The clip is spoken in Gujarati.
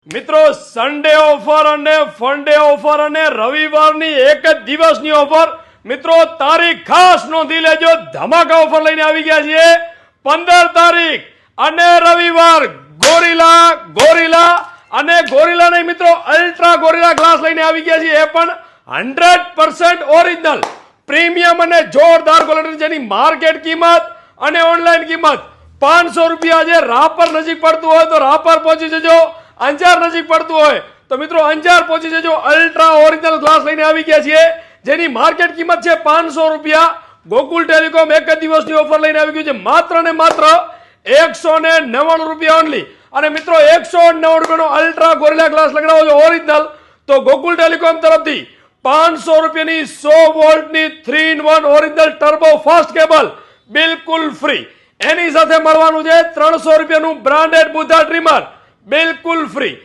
મિત્રો સન્ડે ઓફર અને ફંડે ઓફર અને રવિવારની એક જ દિવસની ઓફર મિત્રો તારીખ ખાસ નોંધી લેજો ધમાકા ઓફર લઈને આવી ગયા છીએ 15 તારીખ અને રવિવાર ગોરીલા અને ગોરીલા નહીં મિત્રો અલ્ટ્રા ગોરીલા ગ્લાસ લઈને આવી ગયા છીએ એ પણ 100% ઓરિજિનલ પ્રીમિયમ અને જોરદાર ક્વોલિટી જેની માર્કેટ કિંમત અને ઓનલાઈન કિંમત 500 રૂપિયા છે રાપર નજીક પડતું હોય તો રાપર પહોંચી જજો અંજાર નજીક પડતું હોય તો મિત્રો અંજાર પહોંચી જજો અલ્ટ્રા ઓરિજિનલ ગ્લાસ લઈને આવી ગયા છીએ જેની માર્કેટ કિંમત છે 500 રૂપિયા ગોકુલ ટેલિકોમ એક જ દિવસની ઓફર લઈને આવી ગયું છે માત્ર ને માત્ર 199 રૂપિયા ઓનલી અને મિત્રો 199 રૂપિયાનો અલ્ટ્રા ગોરિલા ગ્લાસ લગાડો છો ઓરિજિનલ તો ગોકુલ ટેલિકોમ તરફથી 500 રૂપિયાની 100 વોલ્ટની 3-in-1 original turbo fast cable બિલકુલ ફ્રી એની સાથે મળવાનું છે 300 રૂપિયાનું બ્રાન્ડેડ બુધા ટ્રીમર બિલકુલ ફ્રી